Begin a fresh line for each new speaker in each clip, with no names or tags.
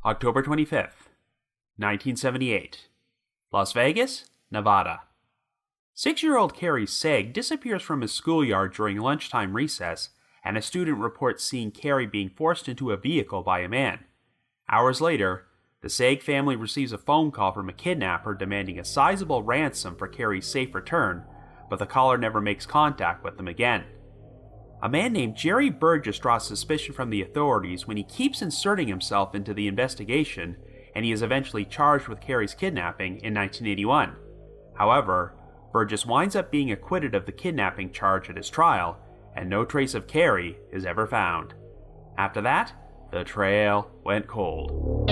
October 25th, 1978. Las Vegas, Nevada. 6-year-old Cary Sayegh disappears from his schoolyard during lunchtime recess, and a student reports seeing Cary being forced into a vehicle by a man. Hours later, the Sayegh family receives a phone call from a kidnapper demanding a sizable ransom for Cary's safe return, but the caller never makes contact with them again. A man named Jerry Burgess draws suspicion from the authorities when he keeps inserting himself into the investigation, and he is eventually charged with Cary's kidnapping in 1981. However, Burgess winds up being acquitted of the kidnapping charge at his trial, and no trace of Cary is ever found. After that, the trail went cold.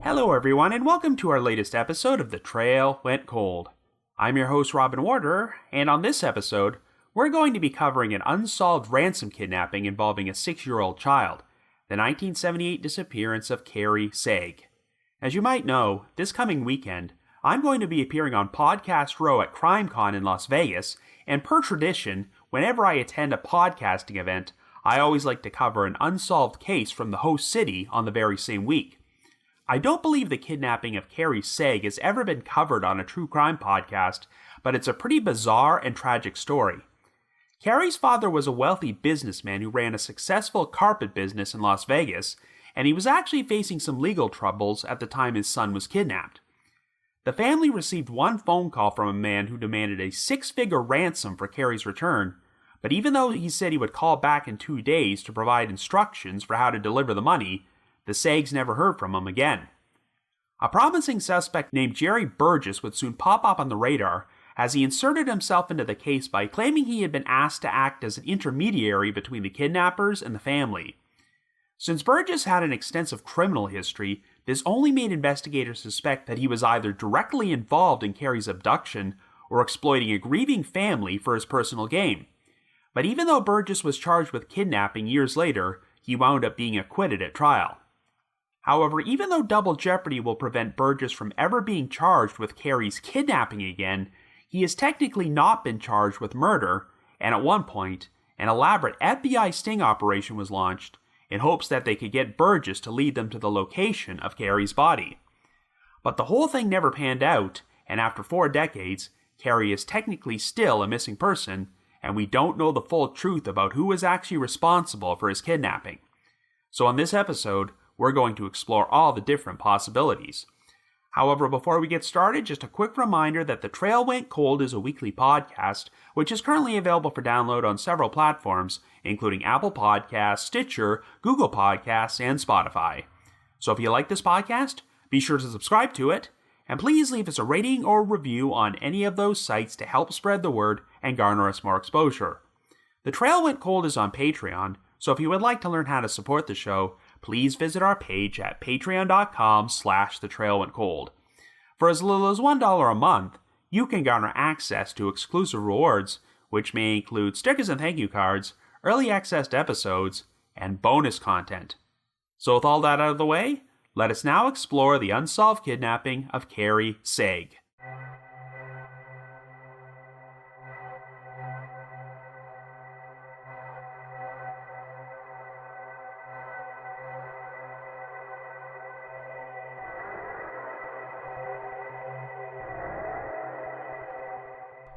Hello everyone, and welcome to our latest episode of The Trail Went Cold. I'm your host Robin Warder, and on this episode, we're going to be covering an unsolved ransom kidnapping involving a 6-year-old child, the 1978 disappearance of Cary Sayegh. As you might know, this coming weekend, I'm going to be appearing on Podcast Row at CrimeCon in Las Vegas, and per tradition, whenever I attend a podcasting event, I always like to cover an unsolved case from the host city on the very same week. I don't believe the kidnapping of Cary Sayegh has ever been covered on a true crime podcast, but it's a pretty bizarre and tragic story. Cary's father was a wealthy businessman who ran a successful carpet business in Las Vegas, and he was actually facing some legal troubles at the time his son was kidnapped. The family received one phone call from a man who demanded a 6-figure ransom for Cary's return, but even though he said he would call back in 2 days to provide instructions for how to deliver the money, the Sayeghs never heard from him again. A promising suspect named Jerry Burgess would soon pop up on the radar as he inserted himself into the case by claiming he had been asked to act as an intermediary between the kidnappers and the family. Since Burgess had an extensive criminal history, this only made investigators suspect that he was either directly involved in Cary's abduction or exploiting a grieving family for his personal gain. But even though Burgess was charged with kidnapping years later, he wound up being acquitted at trial. However, even though double jeopardy will prevent Burgess from ever being charged with Cary's kidnapping again, he has technically not been charged with murder, and at one point, an elaborate FBI sting operation was launched in hopes that they could get Burgess to lead them to the location of Cary's body. But the whole thing never panned out, and after 4 decades, Cary is technically still a missing person, and we don't know the full truth about who was actually responsible for his kidnapping. So on this episode, we're going to explore all the different possibilities. However, before we get started, just a quick reminder that The Trail Went Cold is a weekly podcast, which is currently available for download on several platforms, including Apple Podcasts, Stitcher, Google Podcasts, and Spotify. So if you like this podcast, be sure to subscribe to it, and please leave us a rating or review on any of those sites to help spread the word and garner us more exposure. The Trail Went Cold is on Patreon, so if you would like to learn how to support the show, please visit our page at patreon.com/thetrailwentcold. For as little as $1 a month, you can garner access to exclusive rewards, which may include stickers and thank you cards, early access to episodes, and bonus content. So with all that out of the way, let us now explore the unsolved kidnapping of Cary Sayegh.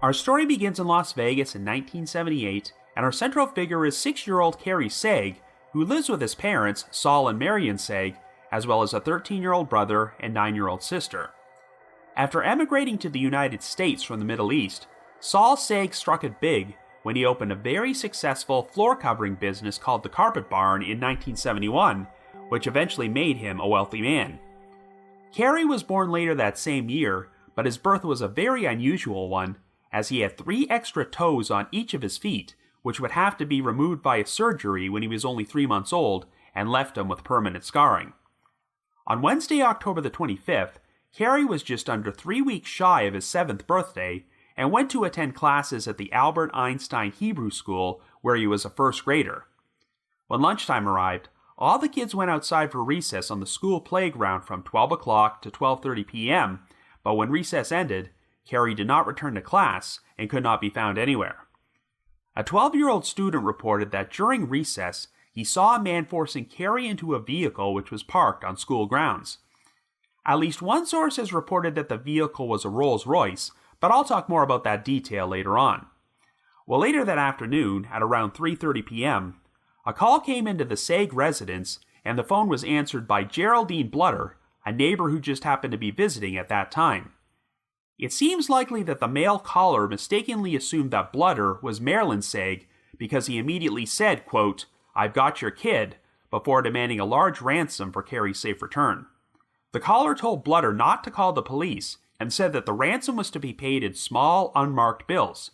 Our story begins in Las Vegas in 1978, and our central figure is 6-year-old Cary Sayegh, who lives with his parents, Saul and Marion Sayegh, as well as a 13-year-old brother and 9-year-old sister. After emigrating to the United States from the Middle East, Saul Sayegh struck it big when he opened a very successful floor covering business called the Carpet Barn in 1971, which eventually made him a wealthy man. Cary was born later that same year, but his birth was a very unusual one, as he had 3 extra toes on each of his feet, which would have to be removed by a surgery when he was only 3 months old and left him with permanent scarring. On Wednesday, October the 25th, Cary was just under 3 weeks shy of his 7th birthday and went to attend classes at the Albert Einstein Hebrew School where he was a first grader. When lunchtime arrived, all the kids went outside for recess on the school playground from 12 o'clock to 12:30 p.m., but when recess ended, Cary did not return to class and could not be found anywhere. A 12-year-old student reported that during recess, he saw a man forcing Cary into a vehicle which was parked on school grounds. At least one source has reported that the vehicle was a Rolls-Royce, but I'll talk more about that detail later on. Well, later that afternoon, at around 3:30 p.m., a call came into the Sayegh residence, and the phone was answered by Geraldine Bludder, a neighbor who just happened to be visiting at that time. It seems likely that the male caller mistakenly assumed that Bludder was Marilyn Sayegh because he immediately said, quote, "I've got your kid," before demanding a large ransom for Cary's safe return. The caller told Bludder not to call the police and said that the ransom was to be paid in small, unmarked bills.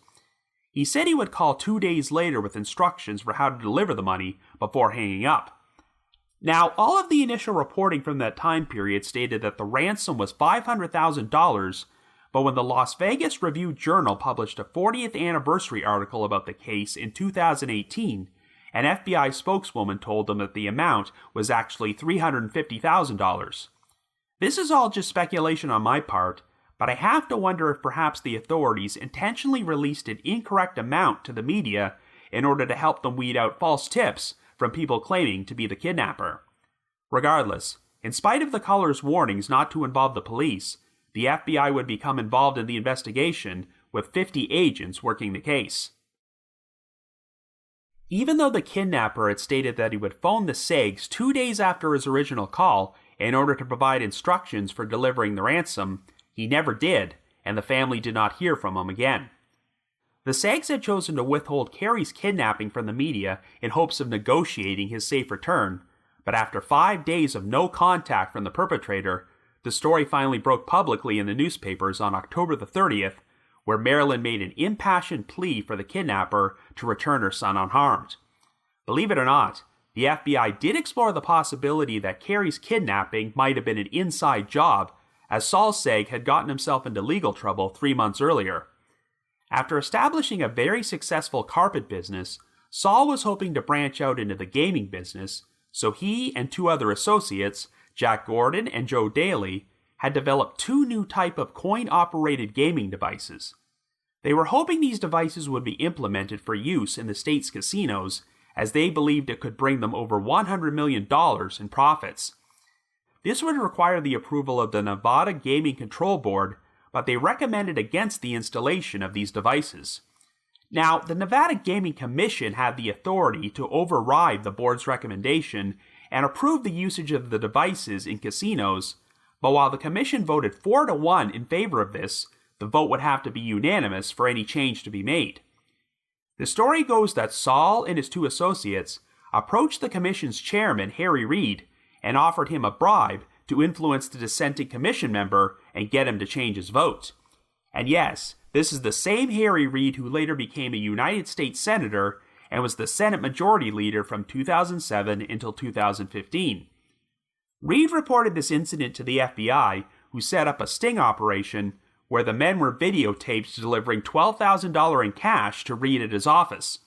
He said he would call 2 days later with instructions for how to deliver the money before hanging up. Now, all of the initial reporting from that time period stated that the ransom was $500,000, but when the Las Vegas Review-Journal published a 40th anniversary article about the case in 2018, an FBI spokeswoman told them that the amount was actually $350,000. This is all just speculation on my part, but I have to wonder if perhaps the authorities intentionally released an incorrect amount to the media in order to help them weed out false tips from people claiming to be the kidnapper. Regardless, in spite of the caller's warnings not to involve the police, the FBI would become involved in the investigation with 50 agents working the case. Even though the kidnapper had stated that he would phone the Sayeghs 2 days after his original call in order to provide instructions for delivering the ransom, he never did, and the family did not hear from him again. The Sayeghs had chosen to withhold Cary's kidnapping from the media in hopes of negotiating his safe return, but after 5 days of no contact from the perpetrator, the story finally broke publicly in the newspapers on October the 30th, where Marilyn made an impassioned plea for the kidnapper to return her son unharmed. Believe it or not, the FBI did explore the possibility that Cary's kidnapping might have been an inside job, as Saul Sayegh had gotten himself into legal trouble 3 months earlier. After establishing a very successful carpet business, Saul was hoping to branch out into the gaming business, so he and 2 other associates, Jack Gordon and Joe Daly, had developed 2 new type of coin-operated gaming devices. They were hoping these devices would be implemented for use in the state's casinos, as they believed it could bring them over $100 million in profits. This would require the approval of the Nevada Gaming Control Board, but they recommended against the installation of these devices. Now, the Nevada Gaming Commission had the authority to override the board's recommendation and approve the usage of the devices in casinos, but while the commission voted 4-1 in favor of this, the vote would have to be unanimous for any change to be made. The story goes that Saul and his 2 associates approached the commission's chairman, Harry Reid, and offered him a bribe to influence the dissenting commission member and get him to change his vote. And yes, this is the same Harry Reid who later became a United States Senator and was the Senate Majority Leader from 2007 until 2015. Reid reported this incident to the FBI, who set up a sting operation where the men were videotaped delivering $12,000 in cash to Reid at his office.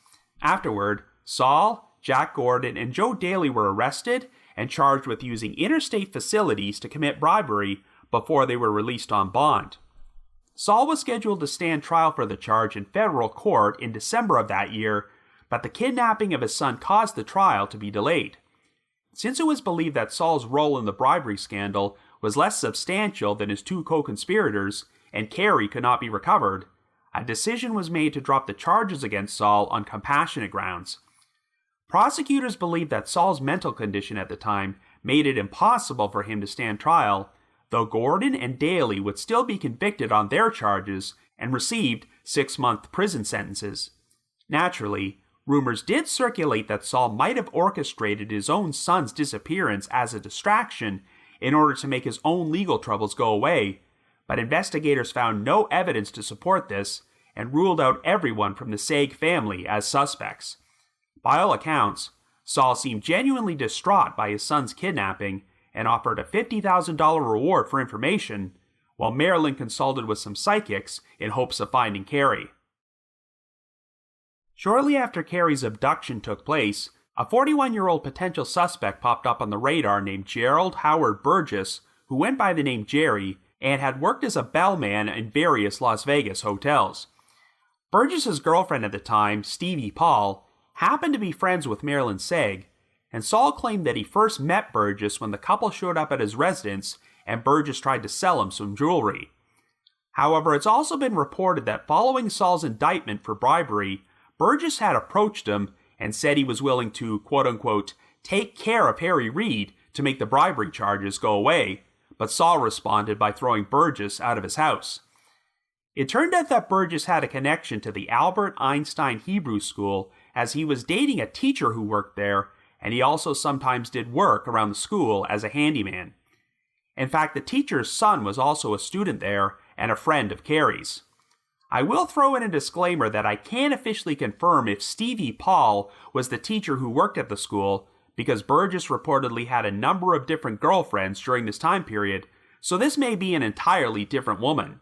Afterward, Saul, Jack Gordon, and Joe Daly were arrested and charged with using interstate facilities to commit bribery before they were released on bond. Saul was scheduled to stand trial for the charge in federal court in December of that year, but the kidnapping of his son caused the trial to be delayed. Since it was believed that Saul's role in the bribery scandal was less substantial than his 2 co-conspirators, and Cary could not be recovered, a decision was made to drop the charges against Saul on compassionate grounds. Prosecutors believed that Saul's mental condition at the time made it impossible for him to stand trial, though Gordon and Daly would still be convicted on their charges and received 6-month prison sentences. Naturally, rumors did circulate that Saul might have orchestrated his own son's disappearance as a distraction in order to make his own legal troubles go away, but investigators found no evidence to support this, and ruled out everyone from the Sayegh family as suspects. By all accounts, Saul seemed genuinely distraught by his son's kidnapping and offered a $50,000 reward for information, while Marilyn consulted with some psychics in hopes of finding Cary. Shortly after Cary's abduction took place, a 41-year-old potential suspect popped up on the radar named Gerald Howard Burgess, who went by the name Jerry and had worked as a bellman in various Las Vegas hotels. Burgess's girlfriend at the time, Stevie Paul, happened to be friends with Marilyn Sayegh, and Saul claimed that he first met Burgess when the couple showed up at his residence and Burgess tried to sell him some jewelry. However, it's also been reported that following Saul's indictment for bribery, Burgess had approached him and said he was willing to, quote-unquote, take care of Harry Reid to make the bribery charges go away, but Saul responded by throwing Burgess out of his house. It turned out that Burgess had a connection to the Albert Einstein Hebrew School, as he was dating a teacher who worked there, and he also sometimes did work around the school as a handyman. In fact, the teacher's son was also a student there and a friend of Cary's. I will throw in a disclaimer that I can't officially confirm if Stevie Paul was the teacher who worked at the school, because Burgess reportedly had a number of different girlfriends during this time period, so this may be an entirely different woman.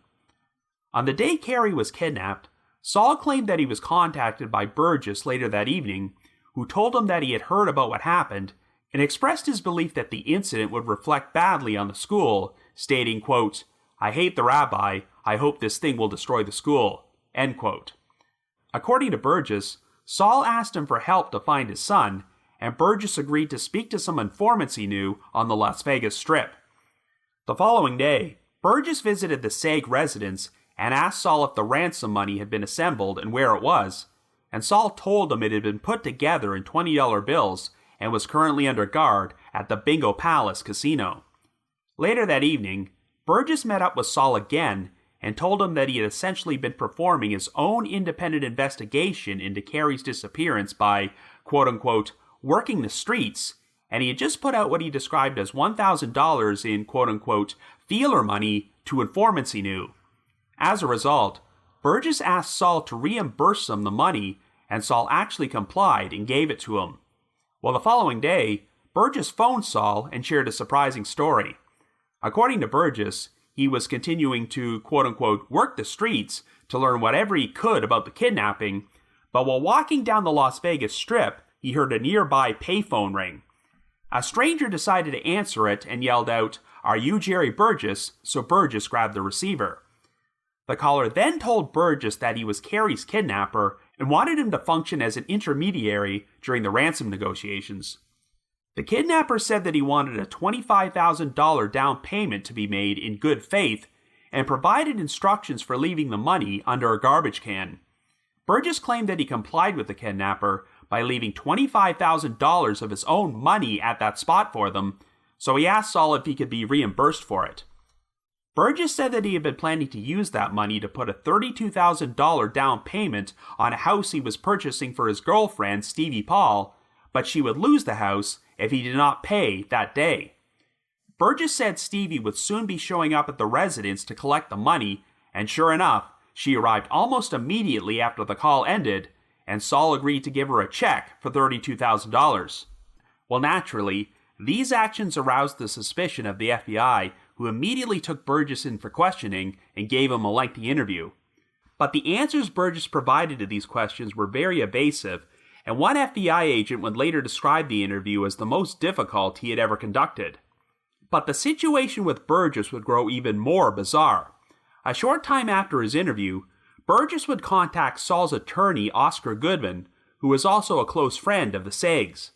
On the day Cary was kidnapped, Saul claimed that he was contacted by Burgess later that evening, who told him that he had heard about what happened, and expressed his belief that the incident would reflect badly on the school, stating, quote, I hate the rabbi, I hope this thing will destroy the school, end quote. According to Burgess, Saul asked him for help to find his son, and Burgess agreed to speak to some informants he knew on the Las Vegas Strip. The following day, Burgess visited the Sayegh residence and asked Saul if the ransom money had been assembled and where it was, and Saul told him it had been put together in $20 bills and was currently under guard at the Bingo Palace Casino. Later that evening, Burgess met up with Saul again and told him that he had essentially been performing his own independent investigation into Cary's disappearance by, quote-unquote, working the streets, and he had just put out what he described as $1,000 in, quote-unquote, feeler money to informants he knew. As a result, Burgess asked Saul to reimburse him the money, and Saul actually complied and gave it to him. Well, the following day, Burgess phoned Saul and shared a surprising story. According to Burgess, he was continuing to, quote-unquote, work the streets to learn whatever he could about the kidnapping, but while walking down the Las Vegas Strip, he heard a nearby payphone ring. A stranger decided to answer it and yelled out, "Are you Jerry Burgess?" So Burgess grabbed the receiver. The caller then told Burgess that he was Cary's kidnapper and wanted him to function as an intermediary during the ransom negotiations. The kidnapper said that he wanted a $25,000 down payment to be made in good faith and provided instructions for leaving the money under a garbage can. Burgess claimed that he complied with the kidnapper by leaving $25,000 of his own money at that spot for them, so he asked Saul if he could be reimbursed for it. Burgess said that he had been planning to use that money to put a $32,000 down payment on a house he was purchasing for his girlfriend, Stevie Paul, but she would lose the house if he did not pay that day. Burgess said Stevie would soon be showing up at the residence to collect the money, and sure enough, she arrived almost immediately after the call ended, and Saul agreed to give her a check for $32,000. Well, naturally, these actions aroused the suspicion of the FBI, who immediately took Burgess in for questioning and gave him a lengthy interview. But the answers Burgess provided to these questions were very evasive, and one FBI agent would later describe the interview as the most difficult he had ever conducted. But the situation with Burgess would grow even more bizarre. A short time after his interview, Burgess would contact Saul's attorney, Oscar Goodman, who was also a close friend of the Sayeghs.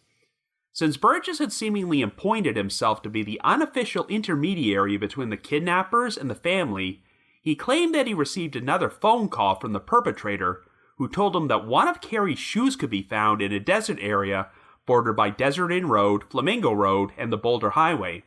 Since Burgess had seemingly appointed himself to be the unofficial intermediary between the kidnappers and the family, he claimed that he received another phone call from the perpetrator, who told him that one of Cary's shoes could be found in a desert area bordered by Desert Inn Road, Flamingo Road, and the Boulder Highway.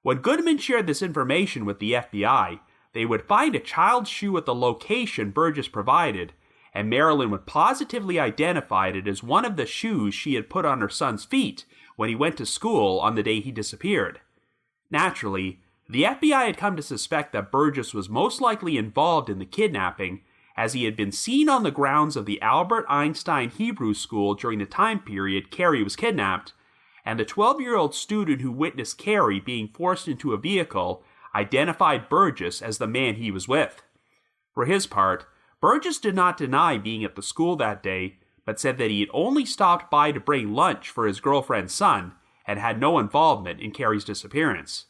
When Goodman shared this information with the FBI, they would find a child's shoe at the location Burgess provided, and Marilyn would positively identify it as one of the shoes she had put on her son's feet when he went to school on the day he disappeared. Naturally, the FBI had come to suspect that Burgess was most likely involved in the kidnapping, as he had been seen on the grounds of the Albert Einstein Hebrew School during the time period Cary was kidnapped, and the 12-year-old student who witnessed Cary being forced into a vehicle identified Burgess as the man he was with. For his part, Burgess did not deny being at the school that day, but said that he had only stopped by to bring lunch for his girlfriend's son and had no involvement in Cary's disappearance.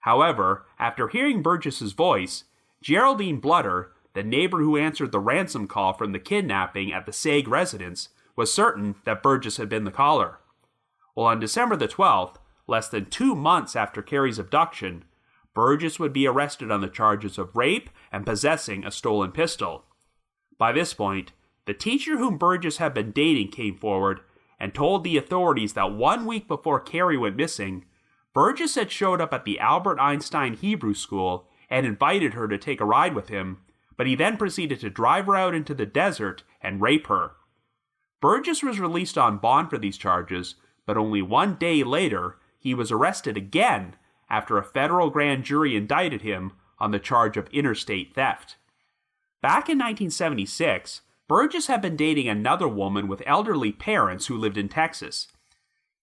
However, after hearing Burgess's voice, Geraldine Bludder, the neighbor who answered the ransom call from the kidnapping at the Sayegh residence, was certain that Burgess had been the caller. Well, on December the 12th, less than 2 months after Cary's abduction, Burgess would be arrested on the charges of rape and possessing a stolen pistol. By this point, the teacher whom Burgess had been dating came forward and told the authorities that 1 week before Cary went missing, Burgess had showed up at the Albert Einstein Hebrew School and invited her to take a ride with him, but he then proceeded to drive her out into the desert and rape her. Burgess was released on bond for these charges, but only 1 day later, he was arrested again after a federal grand jury indicted him on the charge of interstate theft. Back in 1976, Burgess had been dating another woman with elderly parents who lived in Texas.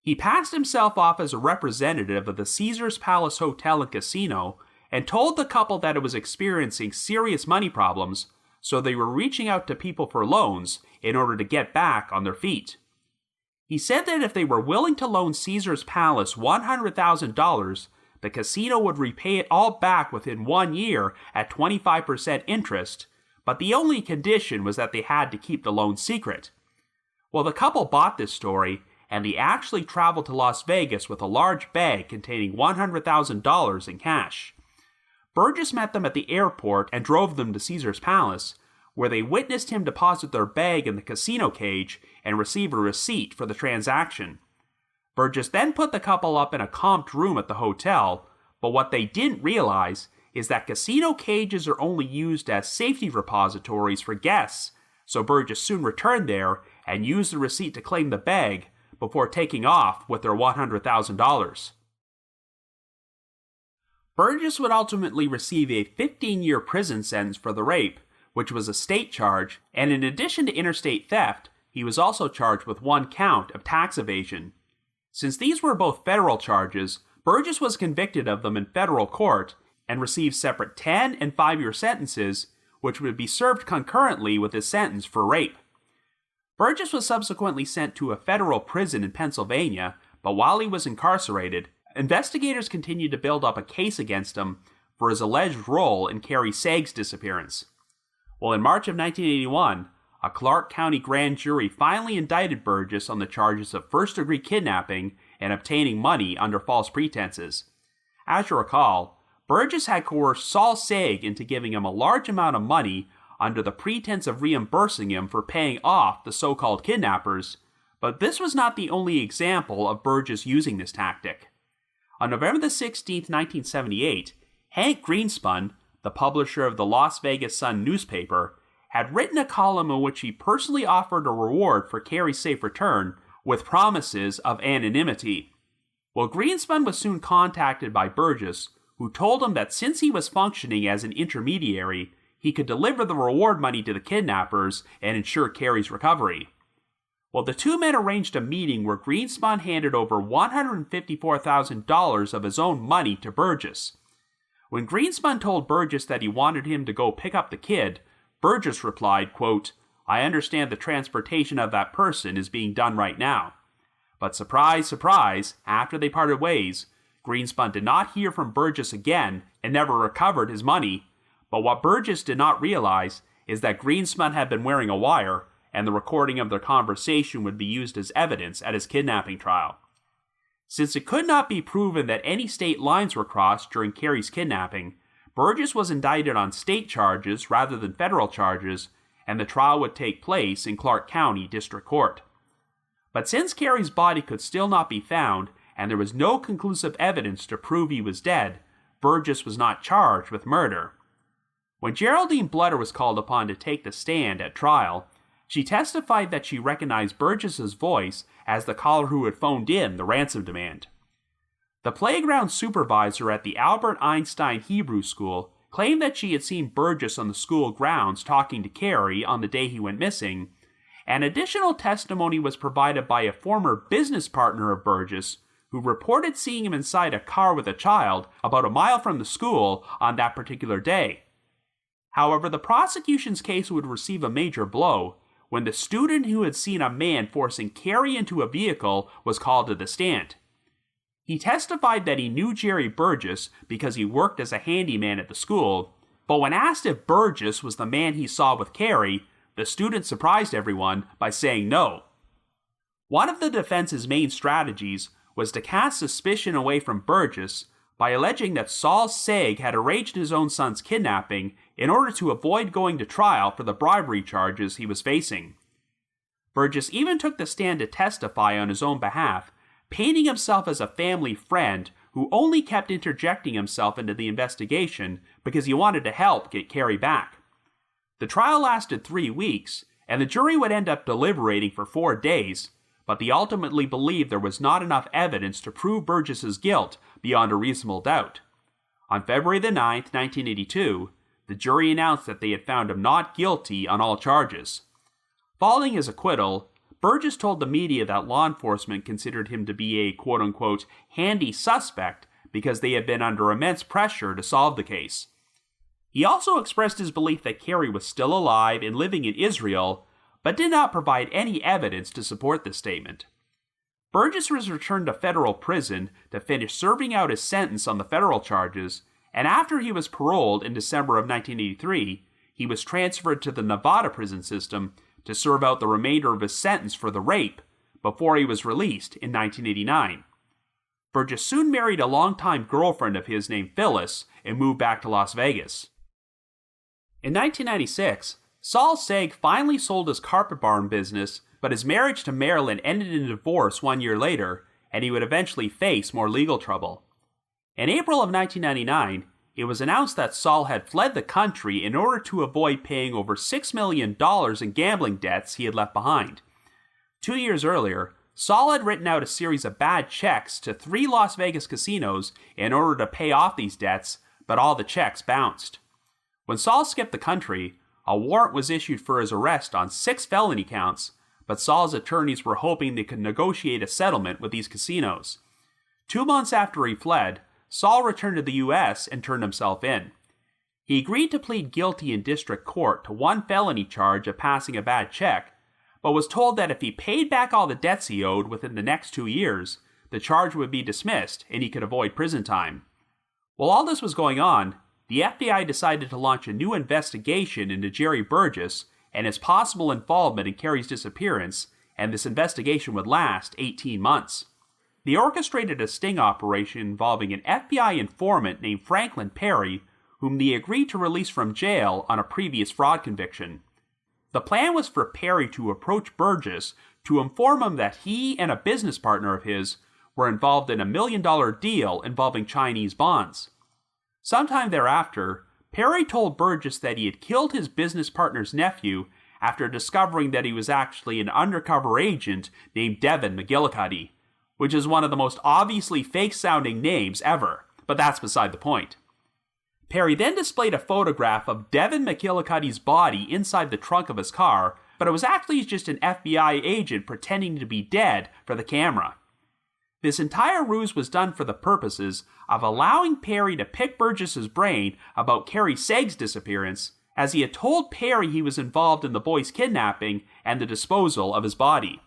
He passed himself off as a representative of the Caesars Palace Hotel and Casino and told the couple that it was experiencing serious money problems, so they were reaching out to people for loans in order to get back on their feet. He said that if they were willing to loan Caesars Palace $100,000, the casino would repay it all back within 1 year at 25% interest, but the only condition was that they had to keep the loan secret. Well, the couple bought this story, and they actually traveled to Las Vegas with a large bag containing $100,000 in cash. Burgess met them at the airport and drove them to Caesars Palace, where they witnessed him deposit their bag in the casino cage and receive a receipt for the transaction. Burgess then put the couple up in a comped room at the hotel, but what they didn't realize is that casino cages are only used as safety repositories for guests, so Burgess soon returned there and used the receipt to claim the bag before taking off with their $100,000. Burgess would ultimately receive a 15-year prison sentence for the rape, which was a state charge, and in addition to interstate theft, he was also charged with 1 count of tax evasion. Since these were both federal charges, Burgess was convicted of them in federal court and received separate 10- and 5-year sentences, which would be served concurrently with his sentence for rape. Burgess was subsequently sent to a federal prison in Pennsylvania, but while he was incarcerated, investigators continued to build up a case against him for his alleged role in Cary Sayegh's disappearance. Well, in March of 1981, a Clark County grand jury finally indicted Burgess on the charges of first-degree kidnapping and obtaining money under false pretenses. As you recall, Burgess had coerced Saul Sayegh into giving him a large amount of money under the pretense of reimbursing him for paying off the so-called kidnappers, but this was not the only example of Burgess using this tactic. On November 16, 1978, Hank Greenspun, the publisher of the Las Vegas Sun newspaper, had written a column in which he personally offered a reward for Cary's safe return with promises of anonymity. Well, Greenspun was soon contacted by Burgess, who told him that since he was functioning as an intermediary, he could deliver the reward money to the kidnappers and ensure Cary's recovery. Well, the two men arranged a meeting where Greenspun handed over $154,000 of his own money to Burgess. When Greenspun told Burgess that he wanted him to go pick up the kid, Burgess replied, quote, "I understand the transportation of that person is being done right now." But surprise, surprise, after they parted ways, Greenspun did not hear from Burgess again and never recovered his money. But what Burgess did not realize is that Greenspun had been wearing a wire, and the recording of their conversation would be used as evidence at his kidnapping trial. Since it could not be proven that any state lines were crossed during Cary's kidnapping, Burgess was indicted on state charges rather than federal charges, and the trial would take place in Clark County District Court. But since Cary's body could still not be found, and there was no conclusive evidence to prove he was dead, Burgess was not charged with murder. When Geraldine Bludder was called upon to take the stand at trial, she testified that she recognized Burgess's voice as the caller who had phoned in the ransom demand. The playground supervisor at the Albert Einstein Hebrew School claimed that she had seen Burgess on the school grounds talking to Cary on the day he went missing, and additional testimony was provided by a former business partner of Burgess who reported seeing him inside a car with a child about a mile from the school on that particular day. However, the prosecution's case would receive a major blow when the student who had seen a man forcing Cary into a vehicle was called to the stand. He testified that he knew Jerry Burgess because he worked as a handyman at the school, but when asked if Burgess was the man he saw with Cary, the student surprised everyone by saying no. One of the defense's main strategies was to cast suspicion away from Burgess by alleging that Sayegh had arranged his own son's kidnapping in order to avoid going to trial for the bribery charges he was facing. Burgess even took the stand to testify on his own behalf, painting himself as a family friend who only kept interjecting himself into the investigation because he wanted to help get Cary back. The trial lasted 3 weeks, and the jury would end up deliberating for 4 days, but they ultimately believed there was not enough evidence to prove Burgess's guilt beyond a reasonable doubt. On February the 9th, 1982, the jury announced that they had found him not guilty on all charges. Following his acquittal, Burgess told the media that law enforcement considered him to be a quote-unquote handy suspect because they had been under immense pressure to solve the case. He also expressed his belief that Cary was still alive and living in Israel, but did not provide any evidence to support this statement. Burgess was returned to federal prison to finish serving out his sentence on the federal charges, and after he was paroled in December of 1983, he was transferred to the Nevada prison system to serve out the remainder of his sentence for the rape, before he was released in 1989. Burgess soon married a longtime girlfriend of his named Phyllis and moved back to Las Vegas. In 1996, Sayegh finally sold his carpet barn business, but his marriage to Marilyn ended in divorce 1 year later, and he would eventually face more legal trouble. In April of 1999, it was announced that Saul had fled the country in order to avoid paying over $6 million in gambling debts he had left behind. 2 years earlier, Saul had written out a series of bad checks to 3 Las Vegas casinos in order to pay off these debts, but all the checks bounced. When Saul skipped the country, a warrant was issued for his arrest on 6 felony counts, but Saul's attorneys were hoping they could negotiate a settlement with these casinos. 2 months after he fled, Saul returned to the U.S. and turned himself in. He agreed to plead guilty in district court to 1 felony charge of passing a bad check, but was told that if he paid back all the debts he owed within the next 2 years, the charge would be dismissed and he could avoid prison time. While all this was going on, the FBI decided to launch a new investigation into Jerry Burgess and his possible involvement in Cary's disappearance, and this investigation would last 18 months. They orchestrated a sting operation involving an FBI informant named Franklin Perry, whom they agreed to release from jail on a previous fraud conviction. The plan was for Perry to approach Burgess to inform him that he and a business partner of his were involved in a $1 million deal involving Chinese bonds. Sometime thereafter, Perry told Burgess that he had killed his business partner's nephew after discovering that he was actually an undercover agent named Devin McGillicuddy, which is one of the most obviously fake-sounding names ever, but that's beside the point. Perry then displayed a photograph of Devin McGillicuddy's body inside the trunk of his car, but it was actually just an FBI agent pretending to be dead for the camera. This entire ruse was done for the purposes of allowing Perry to pick Burgess's brain about Cary Sayegh's disappearance, as he had told Perry he was involved in the boy's kidnapping and the disposal of his body.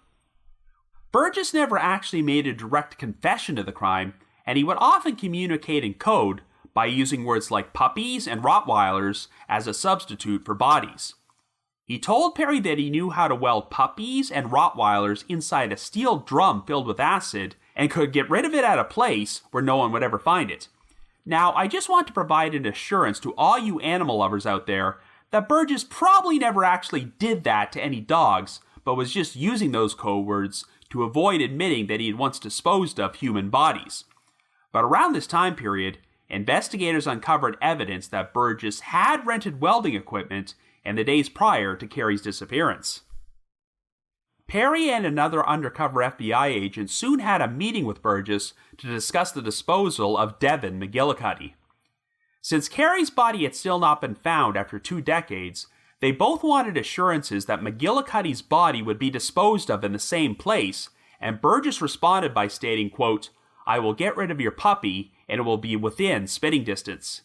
Burgess never actually made a direct confession to the crime, and he would often communicate in code by using words like puppies and Rottweilers as a substitute for bodies. He told Perry that he knew how to weld puppies and Rottweilers inside a steel drum filled with acid and could get rid of it at a place where no one would ever find it. Now, I just want to provide an assurance to all you animal lovers out there that Burgess probably never actually did that to any dogs, but was just using those code words to avoid admitting that he had once disposed of human bodies. But around this time period, investigators uncovered evidence that Burgess had rented welding equipment in the days prior to Cary's disappearance. Perry and another undercover FBI agent soon had a meeting with Burgess to discuss the disposal of Devin McGillicuddy. Since Cary's body had still not been found after 2 decades, they both wanted assurances that McGillicuddy's body would be disposed of in the same place, and Burgess responded by stating, quote, "I will get rid of your puppy, and it will be within spitting distance."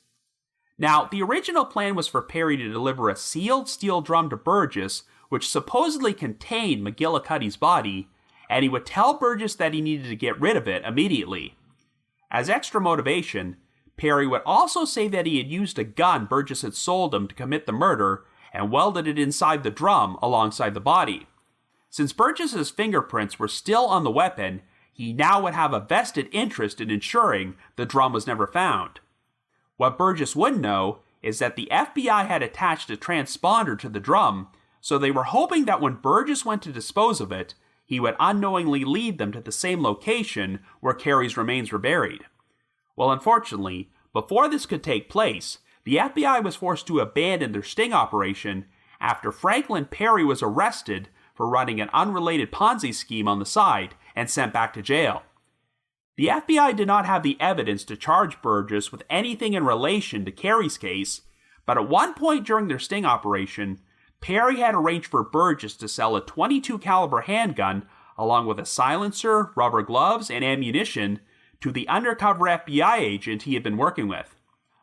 Now, the original plan was for Perry to deliver a sealed steel drum to Burgess, which supposedly contained McGillicuddy's body, and he would tell Burgess that he needed to get rid of it immediately. As extra motivation, Perry would also say that he had used a gun Burgess had sold him to commit the murder and welded it inside the drum alongside the body. Since Burgess's fingerprints were still on the weapon, he now would have a vested interest in ensuring the drum was never found. What Burgess wouldn't know is that the FBI had attached a transponder to the drum, so they were hoping that when Burgess went to dispose of it, he would unknowingly lead them to the same location where Cary's remains were buried. Well, unfortunately, before this could take place, the FBI was forced to abandon their sting operation after Franklin Perry was arrested for running an unrelated Ponzi scheme on the side and sent back to jail. The FBI did not have the evidence to charge Burgess with anything in relation to Cary's case, but at one point during their sting operation, Perry had arranged for Burgess to sell a .22 caliber handgun along with a silencer, rubber gloves, and ammunition to the undercover FBI agent he had been working with.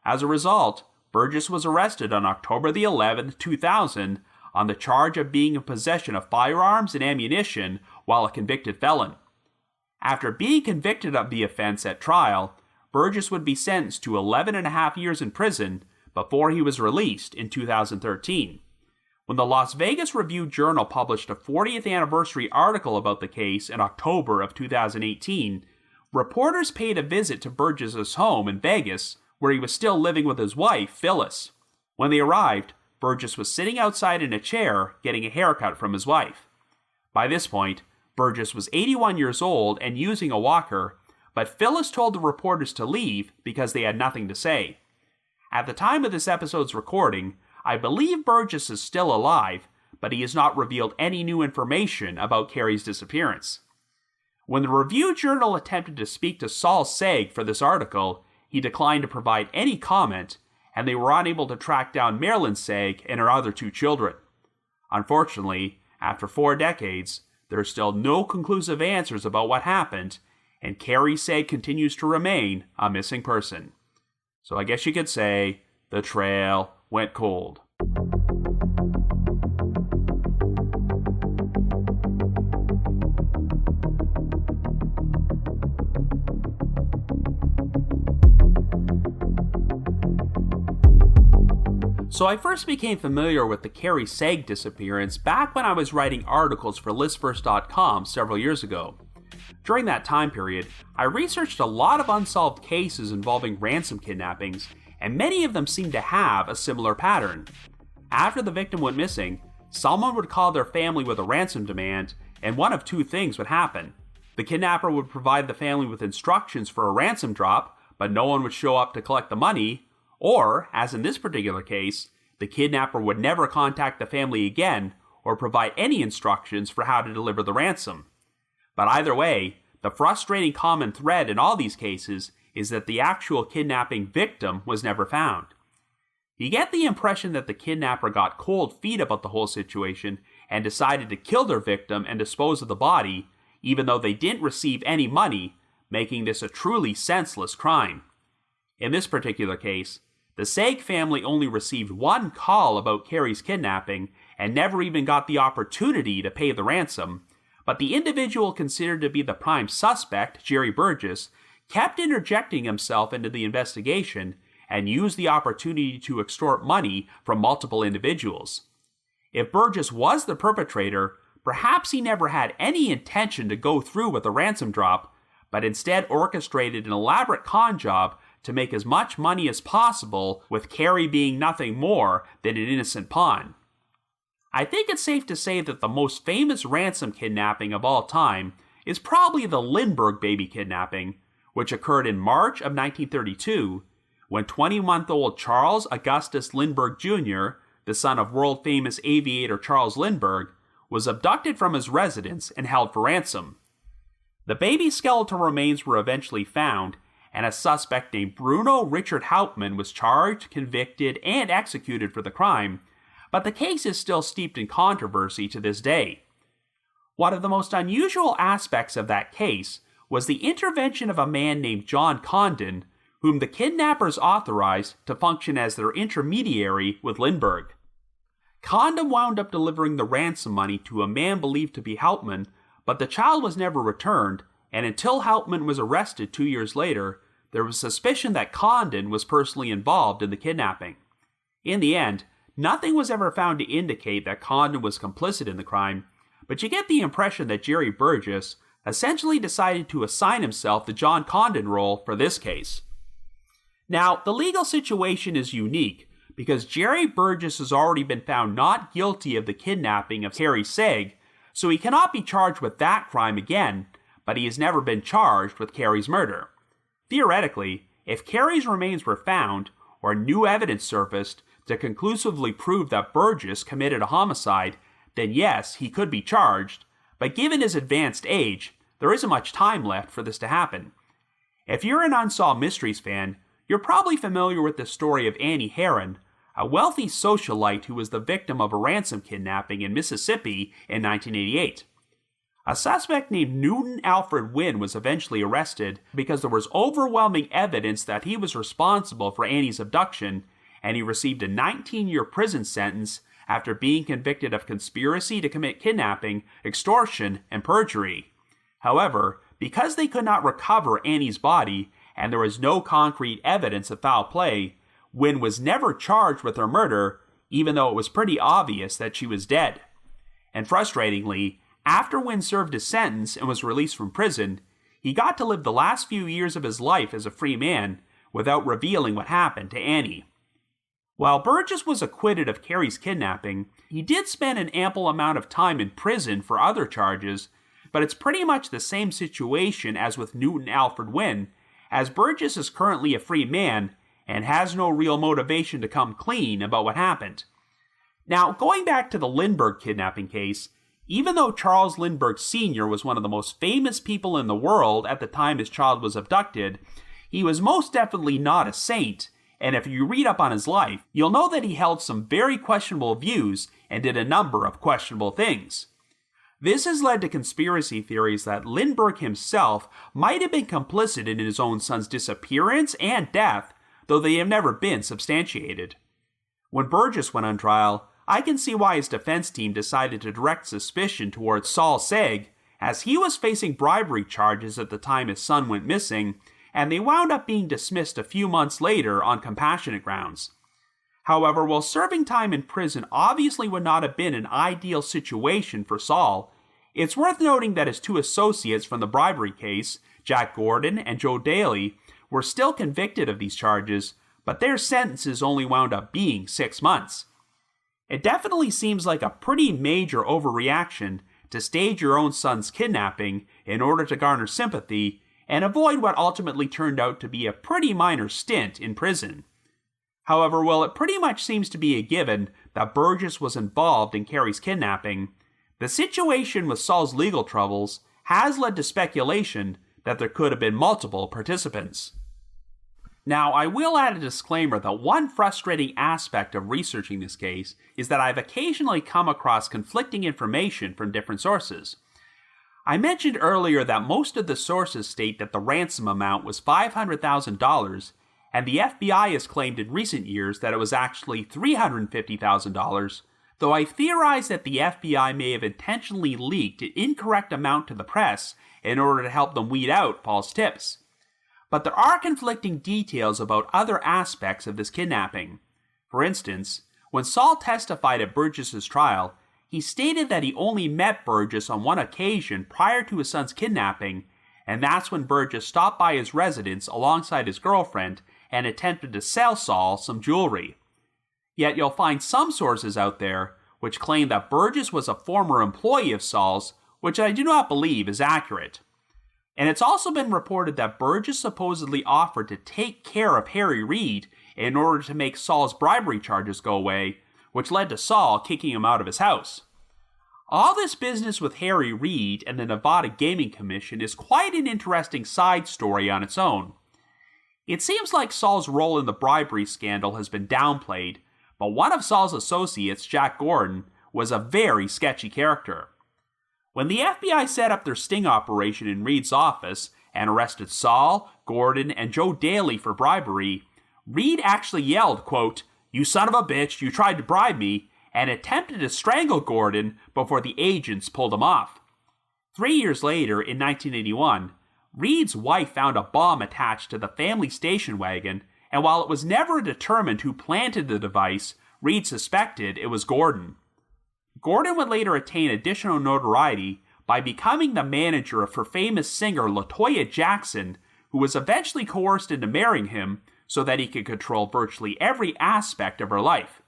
As a result, Burgess was arrested on October the 11th, 2000 on the charge of being in possession of firearms and ammunition while a convicted felon. After being convicted of the offense at trial, Burgess would be sentenced to 11.5 years in prison before he was released in 2013. When the Las Vegas Review-Journal published a 40th anniversary article about the case in October of 2018, reporters paid a visit to Burgess's home in Vegas, where he was still living with his wife, Phyllis. When they arrived, Burgess was sitting outside in a chair getting a haircut from his wife. By this point, Burgess was 81 years old and using a walker, but Phyllis told the reporters to leave because they had nothing to say. At the time of this episode's recording, I believe Burgess is still alive, but he has not revealed any new information about Cary's disappearance. When the Review-Journal attempted to speak to Cary Sayegh for this article, he declined to provide any comment, and they were unable to track down Marilyn Sayegh and her other 2 children. Unfortunately, after 4 decades, there are still no conclusive answers about what happened, and Cary Sayegh continues to remain a missing person. So I guess you could say, the trail went cold. So I first became familiar with the Cary Sayegh disappearance back when I was writing articles for listverse.com several years ago. During that time period, I researched a lot of unsolved cases involving ransom kidnappings, and many of them seemed to have a similar pattern. After the victim went missing, someone would call their family with a ransom demand, and one of 2 things would happen. The kidnapper would provide the family with instructions for a ransom drop, but no one would show up to collect the money, or, as in this particular case, the kidnapper would never contact the family again or provide any instructions for how to deliver the ransom. But either way, the frustrating common thread in all these cases is that the actual kidnapping victim was never found. You get the impression that the kidnapper got cold feet about the whole situation and decided to kill their victim and dispose of the body, even though they didn't receive any money, making this a truly senseless crime. In this particular case, the Sayegh family only received 1 call about Cary's kidnapping and never even got the opportunity to pay the ransom, but the individual considered to be the prime suspect, Jerry Burgess, kept interjecting himself into the investigation and used the opportunity to extort money from multiple individuals. If Burgess was the perpetrator, perhaps he never had any intention to go through with the ransom drop, but instead orchestrated an elaborate con job to make as much money as possible, with Cary being nothing more than an innocent pawn. I think it's safe to say that the most famous ransom kidnapping of all time is probably the Lindbergh baby kidnapping, which occurred in March of 1932, when 20-month-old Charles Augustus Lindbergh Jr., the son of world-famous aviator Charles Lindbergh, was abducted from his residence and held for ransom. The baby's skeletal remains were eventually found, and a suspect named Bruno Richard Hauptmann was charged, convicted, and executed for the crime, but the case is still steeped in controversy to this day. One of the most unusual aspects of that case was the intervention of a man named John Condon, whom the kidnappers authorized to function as their intermediary with Lindbergh. Condon wound up delivering the ransom money to a man believed to be Hauptmann, but the child was never returned, and until Hauptmann was arrested 2 years later, there was suspicion that Condon was personally involved in the kidnapping. In the end, nothing was ever found to indicate that Condon was complicit in the crime, but you get the impression that Jerry Burgess essentially decided to assign himself the John Condon role for this case. Now, the legal situation is unique because Jerry Burgess has already been found not guilty of the kidnapping of Cary Sayegh, so he cannot be charged with that crime again, but he has never been charged with Cary's murder. Theoretically, if Cary's remains were found, or new evidence surfaced to conclusively prove that Burgess committed a homicide, then yes, he could be charged, but given his advanced age, there isn't much time left for this to happen. If you're an Unsolved Mysteries fan, you're probably familiar with the story of Annie Herron, a wealthy socialite who was the victim of a ransom kidnapping in Mississippi in 1988. A suspect named Newton Alfred Wynn was eventually arrested because there was overwhelming evidence that he was responsible for Annie's abduction, and he received a 19-year prison sentence after being convicted of conspiracy to commit kidnapping, extortion, and perjury. However, because they could not recover Annie's body, and there was no concrete evidence of foul play, Wynn was never charged with her murder, even though it was pretty obvious that she was dead. And frustratingly, after Wynn served his sentence and was released from prison, he got to live the last few years of his life as a free man without revealing what happened to Annie. While Burgess was acquitted of Cary's kidnapping, he did spend an ample amount of time in prison for other charges, but it's pretty much the same situation as with Newton Alfred Wynn, as Burgess is currently a free man and has no real motivation to come clean about what happened. Now, going back to the Lindbergh kidnapping case, even though Charles Lindbergh Sr. was one of the most famous people in the world at the time his child was abducted, he was most definitely not a saint, and if you read up on his life, you'll know that he held some very questionable views and did a number of questionable things. This has led to conspiracy theories that Lindbergh himself might have been complicit in his own son's disappearance and death, though they have never been substantiated. When Burgess went on trial, I can see why his defense team decided to direct suspicion towards Cary Sayegh, as he was facing bribery charges at the time his son went missing, and they wound up being dismissed a few months later on compassionate grounds. However, while serving time in prison obviously would not have been an ideal situation for Saul, it's worth noting that his two associates from the bribery case, Jack Gordon and Joe Daly, were still convicted of these charges, but their sentences only wound up being 6 months. It definitely seems like a pretty major overreaction to stage your own son's kidnapping in order to garner sympathy and avoid what ultimately turned out to be a pretty minor stint in prison. However, while it pretty much seems to be a given that Burgess was involved in Cary's kidnapping, the situation with Saul's legal troubles has led to speculation that there could have been multiple participants. Now, I will add a disclaimer that one frustrating aspect of researching this case is that I've occasionally come across conflicting information from different sources. I mentioned earlier that most of the sources state that the ransom amount was $500,000, and the FBI has claimed in recent years that it was actually $350,000, though I theorize that the FBI may have intentionally leaked an incorrect amount to the press in order to help them weed out false tips. But there are conflicting details about other aspects of this kidnapping. For instance, when Saul testified at Burgess's trial, he stated that he only met Burgess on one occasion prior to his son's kidnapping, and that's when Burgess stopped by his residence alongside his girlfriend and attempted to sell Saul some jewelry. Yet you'll find some sources out there which claim that Burgess was a former employee of Saul's, which I do not believe is accurate. And it's also been reported that Burgess supposedly offered to take care of Harry Reid in order to make Saul's bribery charges go away, which led to Saul kicking him out of his house. All this business with Harry Reid and the Nevada Gaming Commission is quite an interesting side story on its own. It seems like Saul's role in the bribery scandal has been downplayed, but one of Saul's associates, Jack Gordon, was a very sketchy character. When the FBI set up their sting operation in Reed's office and arrested Saul, Gordon, and Joe Daly for bribery, Reed actually yelled, quote, "You son of a bitch, you tried to bribe me," and attempted to strangle Gordon before the agents pulled him off. 3 years later, in 1981, Reed's wife found a bomb attached to the family station wagon, and while it was never determined who planted the device, Reed suspected it was Gordon. Gordon would later attain additional notoriety by becoming the manager for famous singer LaToya Jackson, who was eventually coerced into marrying him so that he could control virtually every aspect of her life.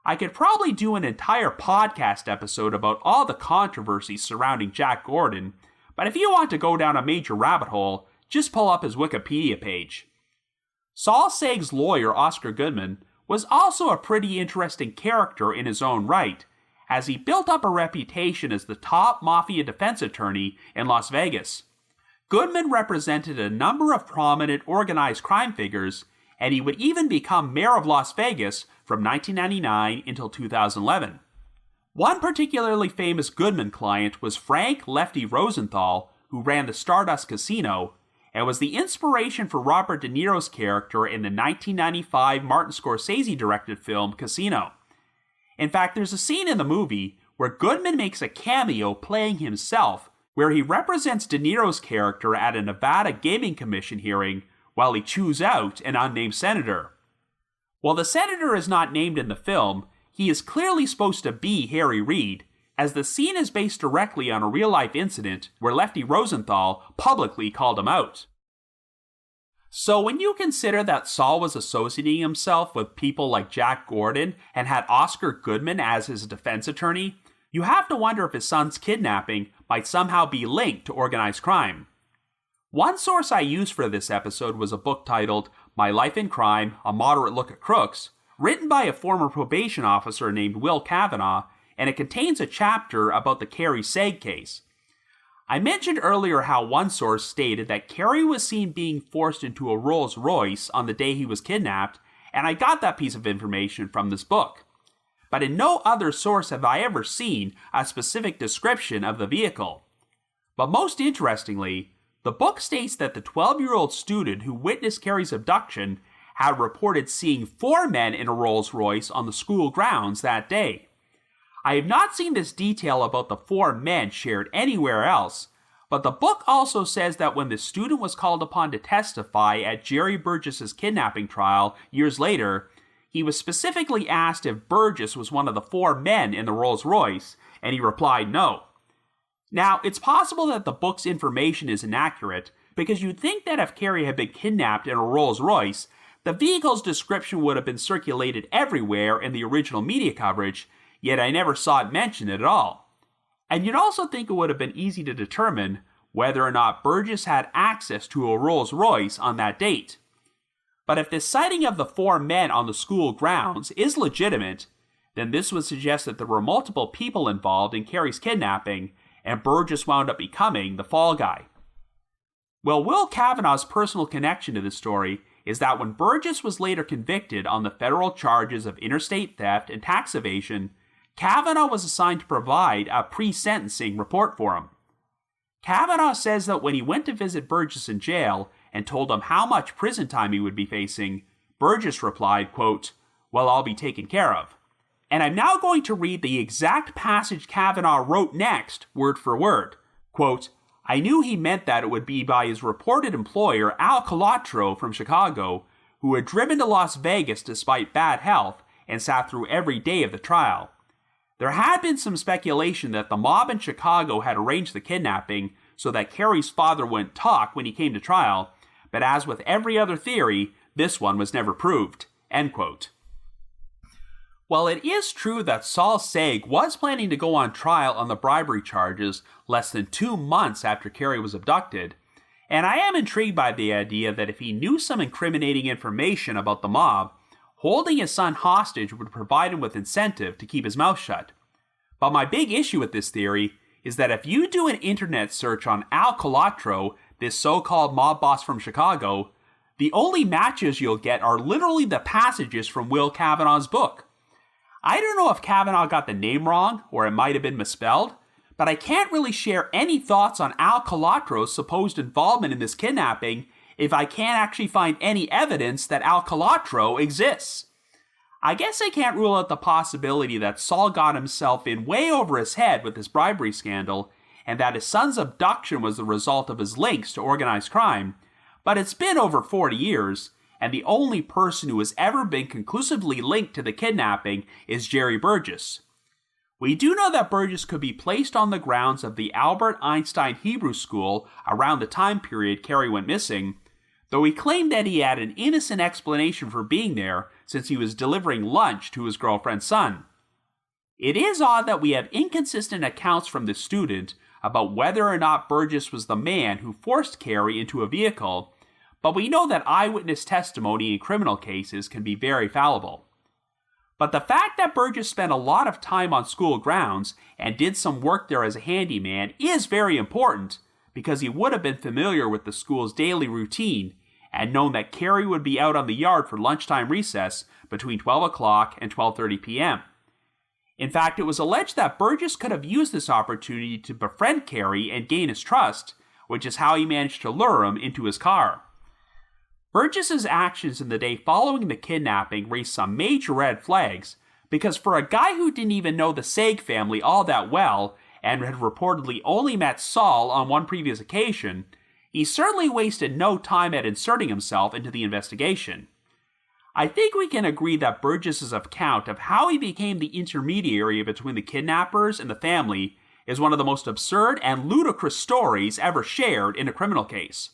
I could probably do an entire podcast episode about all the controversies surrounding Jack Gordon, but if you want to go down a major rabbit hole, just pull up his Wikipedia page. Saul Sayeg's lawyer, Oscar Goodman, was also a pretty interesting character in his own right, as he built up a reputation as the top mafia defense attorney in Las Vegas. Goodman represented a number of prominent organized crime figures, and he would even become mayor of Las Vegas from 1999 until 2011. One particularly famous Goodman client was Frank Lefty Rosenthal, who ran the Stardust Casino, and was the inspiration for Robert De Niro's character in the 1995 Martin Scorsese-directed film Casino. In fact, there's a scene in the movie where Goodman makes a cameo playing himself, where he represents De Niro's character at a Nevada Gaming Commission hearing while he chews out an unnamed senator. While the senator is not named in the film, he is clearly supposed to be Harry Reid, as the scene is based directly on a real-life incident where Lefty Rosenthal publicly called him out. So when you consider that Saul was associating himself with people like Jack Gordon and had Oscar Goodman as his defense attorney, you have to wonder if his son's kidnapping might somehow be linked to organized crime. One source I used for this episode was a book titled My Life in Crime, A Moderate Look at Crooks, written by a former probation officer named Will Kavanaugh, and it contains a chapter about the Cary Sayegh case. I mentioned earlier how one source stated that Cary was seen being forced into a Rolls Royce on the day he was kidnapped, and I got that piece of information from this book. But in no other source have I ever seen a specific description of the vehicle. But most interestingly, the book states that the 12-year-old student who witnessed Cary's abduction had reported seeing 4 men in a Rolls Royce on the school grounds that day. I have not seen this detail about the 4 men shared anywhere else, but the book also says that when the student was called upon to testify at Jerry Burgess's kidnapping trial years later, he was specifically asked if Burgess was one of the 4 men in the Rolls Royce, and he replied no. Now, it's possible that the book's information is inaccurate, because you'd think that if Cary had been kidnapped in a Rolls Royce, the vehicle's description would have been circulated everywhere in the original media coverage, yet I never saw it mentioned at all. And you'd also think it would have been easy to determine whether or not Burgess had access to a Rolls Royce on that date. But if the sighting of the 4 men on the school grounds is legitimate, then this would suggest that there were multiple people involved in Cary's kidnapping, and Burgess wound up becoming the fall guy. Well, Will Kavanaugh's personal connection to this story is that when Burgess was later convicted on the federal charges of interstate theft and tax evasion, Kavanaugh was assigned to provide a pre-sentencing report for him. Kavanaugh says that when he went to visit Burgess in jail and told him how much prison time he would be facing, Burgess replied, quote, "Well, I'll be taken care of." And I'm now going to read the exact passage Kavanaugh wrote next, word for word. Quote, "I knew he meant that it would be by his reported employer, Al Colatro from Chicago, who had driven to Las Vegas despite bad health and sat through every day of the trial. There had been some speculation that the mob in Chicago had arranged the kidnapping so that Cary's father wouldn't talk when he came to trial, but as with every other theory, this one was never proved." End quote. While it is true that Saul Sayegh was planning to go on trial on the bribery charges less than 2 months after Cary was abducted, and I am intrigued by the idea that if he knew some incriminating information about the mob, holding his son hostage would provide him with incentive to keep his mouth shut. But my big issue with this theory is that if you do an internet search on Al Colatro, this so-called mob boss from Chicago, The only matches you'll get are literally the passages from Will Kavanaugh's book. I don't know if Kavanaugh got the name wrong, or it might have been misspelled, but I can't really share any thoughts on Al Calatro's supposed involvement in this kidnapping if I can't actually find any evidence that Al Calatro exists. I guess I can't rule out the possibility that Saul got himself in way over his head with this bribery scandal, and that his son's abduction was the result of his links to organized crime, but it's been over 40 years, and the only person who has ever been conclusively linked to the kidnapping is Jerry Burgess. We do know that Burgess could be placed on the grounds of the Albert Einstein Hebrew School around the time period Cary went missing, though he claimed that he had an innocent explanation for being there since he was delivering lunch to his girlfriend's son. It is odd that we have inconsistent accounts from the student about whether or not Burgess was the man who forced Cary into a vehicle, but we know that eyewitness testimony in criminal cases can be very fallible. But the fact that Burgess spent a lot of time on school grounds and did some work there as a handyman is very important, because he would have been familiar with the school's daily routine and known that Cary would be out on the yard for lunchtime recess between 12 o'clock and 12:30 p.m. In fact, it was alleged that Burgess could have used this opportunity to befriend Cary and gain his trust, which is how he managed to lure him into his car. Burgess's actions in the day following the kidnapping raised some major red flags, because for a guy who didn't even know the Sayegh family all that well and had reportedly only met Saul on one previous occasion, he certainly wasted no time at inserting himself into the investigation. I think we can agree that Burgess's account of how he became the intermediary between the kidnappers and the family is one of the most absurd and ludicrous stories ever shared in a criminal case.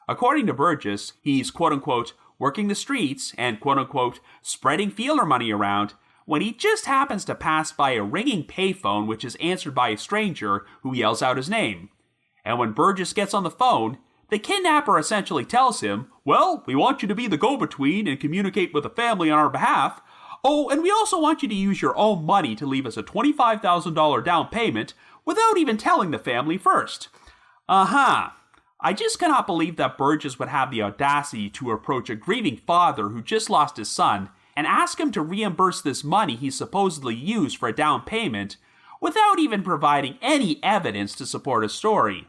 According to Burgess, he's quote-unquote working the streets and quote-unquote spreading feeler money around when he just happens to pass by a ringing payphone which is answered by a stranger who yells out his name. And when Burgess gets on the phone, the kidnapper essentially tells him, "Well, we want you to be the go-between and communicate with the family on our behalf. Oh, and we also want you to use your own money to leave us a $25,000 down payment without even telling the family first." I just cannot believe that Burgess would have the audacity to approach a grieving father who just lost his son and ask him to reimburse this money he supposedly used for a down payment without even providing any evidence to support his story.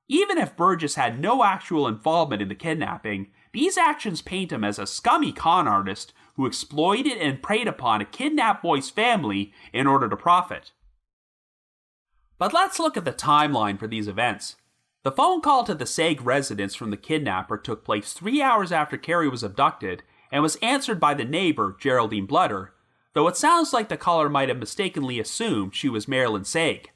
Even if Burgess had no actual involvement in the kidnapping, these actions paint him as a scummy con artist who exploited and preyed upon a kidnapped boy's family in order to profit. But let's look at the timeline for these events. The phone call to the Sayegh residence from the kidnapper took place 3 hours after Cary was abducted and was answered by the neighbor, Geraldine Bludder, though it sounds like the caller might have mistakenly assumed she was Marilyn Sayegh.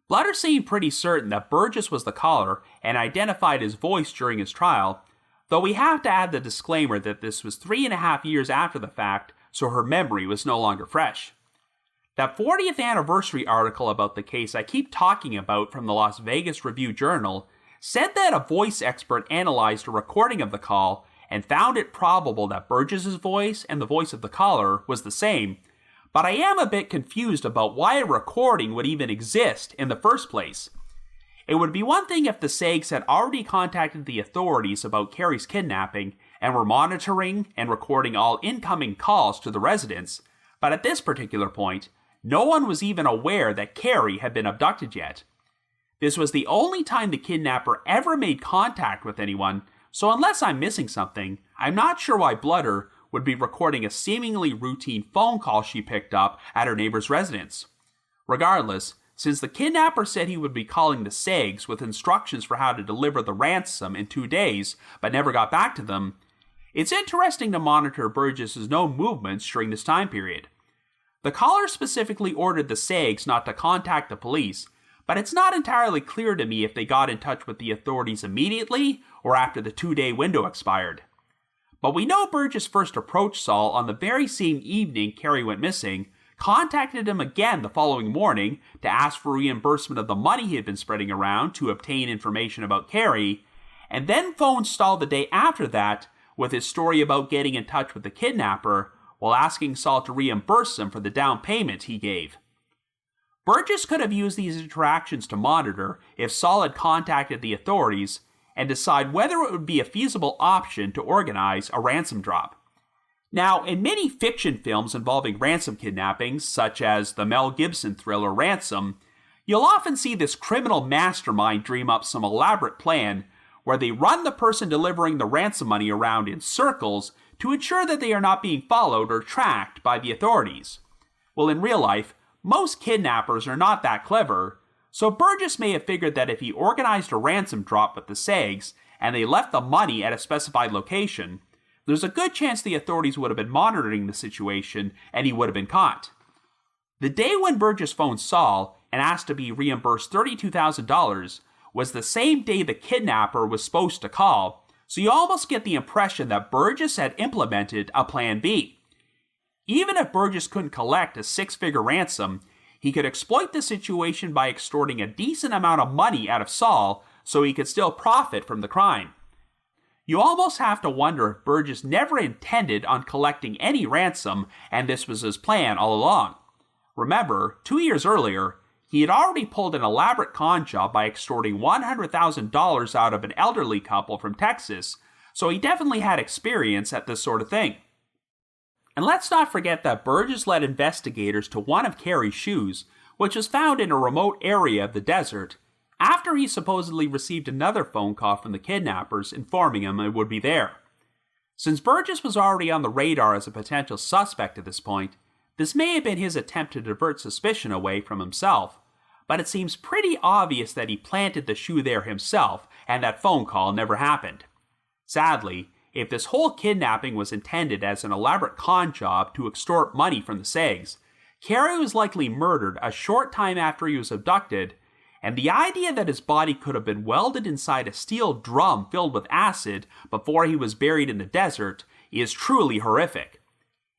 Bludder seemed pretty certain that Burgess was the caller and identified his voice during his trial, though we have to add the disclaimer that this was 3.5 years after the fact, so her memory was no longer fresh. That 40th anniversary article about the case I keep talking about from the Las Vegas Review-Journal said that a voice expert analyzed a recording of the call and found it probable that Burgess's voice and the voice of the caller was the same, but I am a bit confused about why a recording would even exist in the first place. It would be one thing if the Sayeghs had already contacted the authorities about Cary's kidnapping and were monitoring and recording all incoming calls to the residence, but at this particular point, no one was even aware that Cary had been abducted yet. This was the only time the kidnapper ever made contact with anyone, so unless I'm missing something, I'm not sure why Bludder would be recording a seemingly routine phone call she picked up at her neighbor's residence. Regardless, since the kidnapper said he would be calling the Sayeghs with instructions for how to deliver the ransom in 2 days, but never got back to them, it's interesting to monitor Burgess's known movements during this time period. The caller specifically ordered the Sayeghs not to contact the police, but it's not entirely clear to me if they got in touch with the authorities immediately or after the 2-day window expired. But we know Burgess first approached Saul on the very same evening Cary went missing, contacted him again the following morning to ask for reimbursement of the money he had been spreading around to obtain information about Cary, and then phoned Saul the day after that with his story about getting in touch with the kidnapper while asking Saul to reimburse him for the down payment he gave. Burgess could have used these interactions to monitor if Saul had contacted the authorities, and decide whether it would be a feasible option to organize a ransom drop. Now, in many fiction films involving ransom kidnappings, such as the Mel Gibson thriller Ransom, you'll often see this criminal mastermind dream up some elaborate plan where they run the person delivering the ransom money around in circles to ensure that they are not being followed or tracked by the authorities. Well, in real life, most kidnappers are not that clever, so Burgess may have figured that if he organized a ransom drop with the Sayeghs and they left the money at a specified location, there's a good chance the authorities would have been monitoring the situation and he would have been caught. The day when Burgess phoned Saul and asked to be reimbursed $32,000 was the same day the kidnapper was supposed to call, so you almost get the impression that Burgess had implemented a plan B. Even if Burgess couldn't collect a six-figure ransom, he could exploit the situation by extorting a decent amount of money out of Saul so he could still profit from the crime. You almost have to wonder if Burgess never intended on collecting any ransom and this was his plan all along. Remember, 2 years earlier, he had already pulled an elaborate con job by extorting $100,000 out of an elderly couple from Texas, so he definitely had experience at this sort of thing. And let's not forget that Burgess led investigators to one of Cary's shoes, which was found in a remote area of the desert, after he supposedly received another phone call from the kidnappers informing him it would be there. Since Burgess was already on the radar as a potential suspect at this point, this may have been his attempt to divert suspicion away from himself, but it seems pretty obvious that he planted the shoe there himself and that phone call never happened. Sadly, if this whole kidnapping was intended as an elaborate con job to extort money from the Sayeghs, Cary was likely murdered a short time after he was abducted, and the idea that his body could have been welded inside a steel drum filled with acid before he was buried in the desert is truly horrific.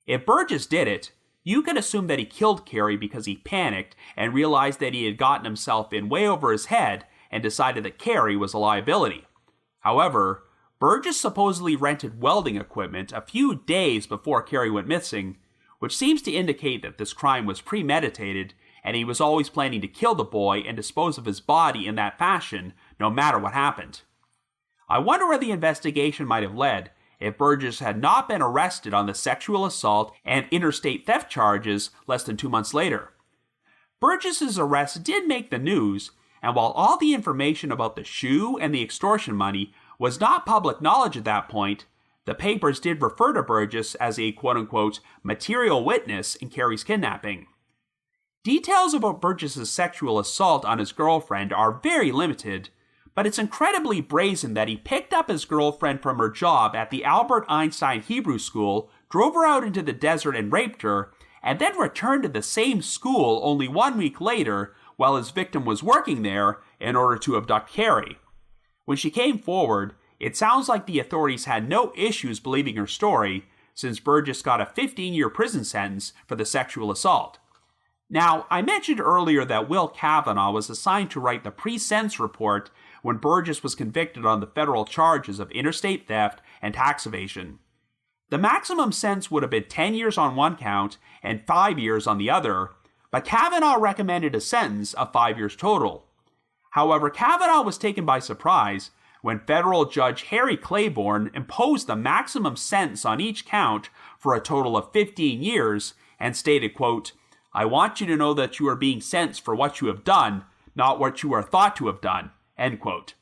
If Burgess did it, you could assume that he killed Cary because he panicked and realized that he had gotten himself in way over his head and decided that Cary was a liability. However, Burgess supposedly rented welding equipment a few days before Cary went missing, which seems to indicate that this crime was premeditated and he was always planning to kill the boy and dispose of his body in that fashion, no matter what happened. I wonder where the investigation might have led if Burgess had not been arrested on the sexual assault and interstate theft charges less than 2 months later. Burgess's arrest did make the news, and while all the information about the shoe and the extortion money was not public knowledge at that point, the papers did refer to Burgess as a quote-unquote material witness in Cary's kidnapping. Details about Burgess's sexual assault on his girlfriend are very limited, but it's incredibly brazen that he picked up his girlfriend from her job at the Albert Einstein Hebrew School, drove her out into the desert and raped her, and then returned to the same school only 1 week later while his victim was working there in order to abduct Cary. When she came forward, it sounds like the authorities had no issues believing her story, since Burgess got a 15-year prison sentence for the sexual assault. Now, I mentioned earlier that Will Kavanaugh was assigned to write the pre-sentence report when Burgess was convicted on the federal charges of interstate theft and tax evasion. The maximum sentence would have been 10 years on one count and 5 years on the other, but Kavanaugh recommended a sentence of 5 years total. However, Kavanaugh was taken by surprise when federal judge Harry Claiborne imposed the maximum sentence on each count for a total of 15 years and stated, quote, "I want you to know that you are being sentenced for what you have done, not what you are thought to have done," end quote.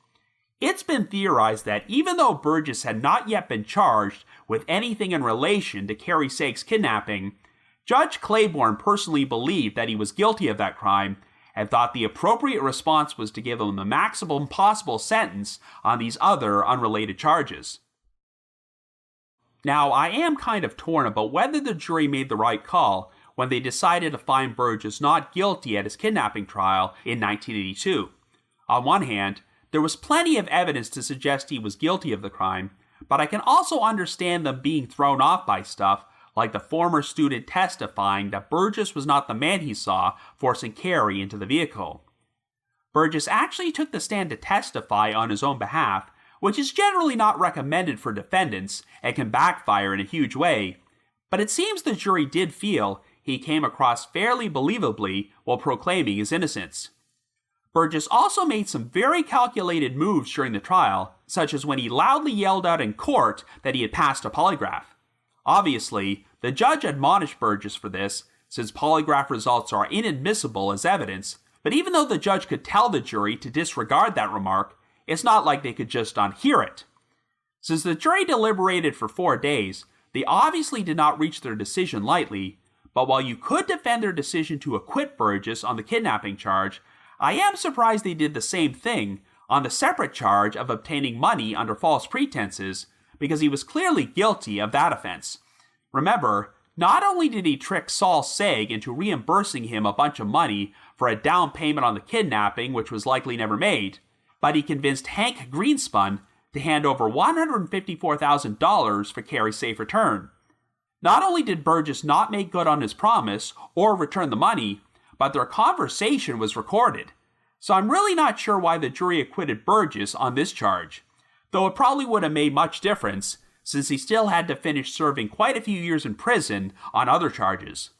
It's been theorized that even though Burgess had not yet been charged with anything in relation to Cary Sayegh's kidnapping, Judge Claiborne personally believed that he was guilty of that crime and thought the appropriate response was to give him the maximum possible sentence on these other unrelated charges. Now, I am kind of torn about whether the jury made the right call when they decided to find Burgess not guilty at his kidnapping trial in 1982. On one hand, there was plenty of evidence to suggest he was guilty of the crime, but I can also understand them being thrown off by stuff like the former student testifying that Burgess was not the man he saw forcing Cary into the vehicle. Burgess actually took the stand to testify on his own behalf, which is generally not recommended for defendants and can backfire in a huge way, but it seems the jury did feel he came across fairly believably while proclaiming his innocence. Burgess also made some very calculated moves during the trial, such as when he loudly yelled out in court that he had passed a polygraph. Obviously, the judge admonished Burgess for this, since polygraph results are inadmissible as evidence, but even though the judge could tell the jury to disregard that remark, it's not like they could just unhear it. Since the jury deliberated for 4 days, they obviously did not reach their decision lightly, but while you could defend their decision to acquit Burgess on the kidnapping charge, I am surprised they did the same thing on the separate charge of obtaining money under false pretenses, because he was clearly guilty of that offense. Remember, not only did he trick Cary Sayegh into reimbursing him a bunch of money for a down payment on the kidnapping which was likely never made, but he convinced Hank Greenspun to hand over $154,000 for Cary's safe return. Not only did Burgess not make good on his promise or return the money, but their conversation was recorded. So I'm really not sure why the jury acquitted Burgess on this charge, though it probably would have made much difference since he still had to finish serving quite a few years in prison on other charges.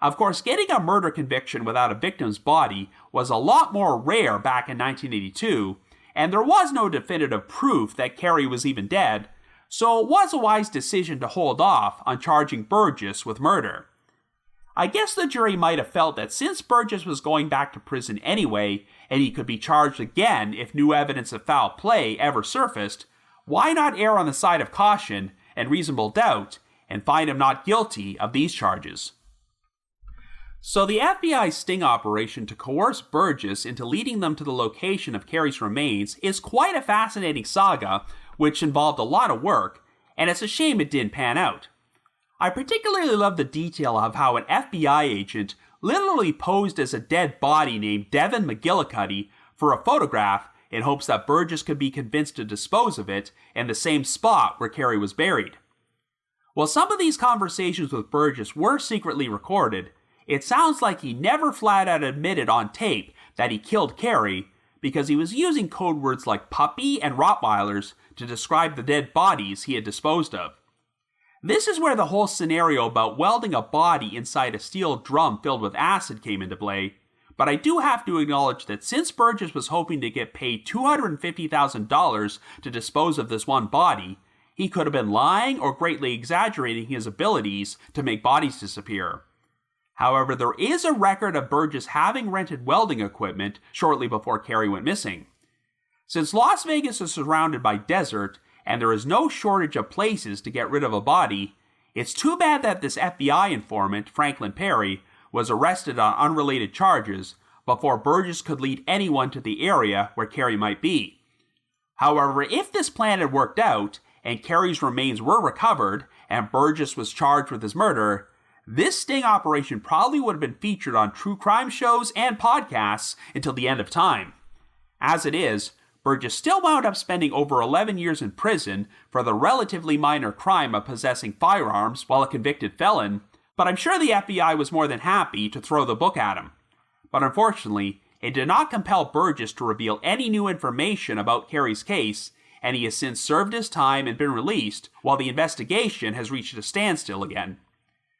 Of course, getting a murder conviction without a victim's body was a lot more rare back in 1982, and there was no definitive proof that Cary was even dead, so it was a wise decision to hold off on charging Burgess with murder. I guess the jury might have felt that since Burgess was going back to prison anyway, and he could be charged again if new evidence of foul play ever surfaced, why not err on the side of caution and reasonable doubt and find him not guilty of these charges? So the FBI's sting operation to coerce Burgess into leading them to the location of Cary's remains is quite a fascinating saga, which involved a lot of work, and it's a shame it didn't pan out. I particularly love the detail of how an FBI agent literally posed as a dead body named Devin McGillicuddy for a photograph in hopes that Burgess could be convinced to dispose of it in the same spot where Cary was buried. While some of these conversations with Burgess were secretly recorded, it sounds like he never flat out admitted on tape that he killed Cary because he was using code words like puppy and Rottweilers to describe the dead bodies he had disposed of. This is where the whole scenario about welding a body inside a steel drum filled with acid came into play, but I do have to acknowledge that since Burgess was hoping to get paid $250,000 to dispose of this one body, he could have been lying or greatly exaggerating his abilities to make bodies disappear. However, there is a record of Burgess having rented welding equipment shortly before Cary went missing. Since Las Vegas is surrounded by desert, and there is no shortage of places to get rid of a body, it's too bad that this FBI informant, Franklin Perry, was arrested on unrelated charges before Burgess could lead anyone to the area where Cary might be. However, if this plan had worked out, and Cary's remains were recovered, and Burgess was charged with his murder, this sting operation probably would have been featured on true crime shows and podcasts until the end of time. As it is, Burgess still wound up spending over 11 years in prison for the relatively minor crime of possessing firearms while a convicted felon, but I'm sure the FBI was more than happy to throw the book at him. But unfortunately, it did not compel Burgess to reveal any new information about Cary's case, and he has since served his time and been released, while the investigation has reached a standstill again.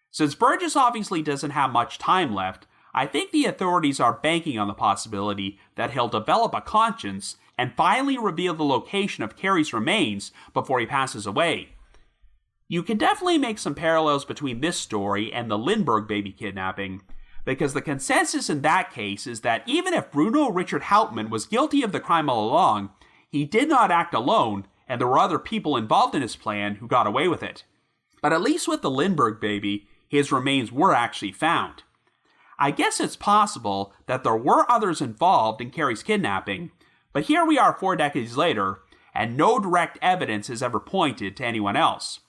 Since Burgess obviously doesn't have much time left, I think the authorities are banking on the possibility that he'll develop a conscience and finally reveal the location of Cary's remains before he passes away. You can definitely make some parallels between this story and the Lindbergh baby kidnapping, because the consensus in that case is that even if Bruno Richard Hauptmann was guilty of the crime all along, he did not act alone, and there were other people involved in his plan who got away with it. But at least with the Lindbergh baby, his remains were actually found. I guess it's possible that there were others involved in Cary's kidnapping, but here we are 4 decades later, and no direct evidence has ever pointed to anyone else.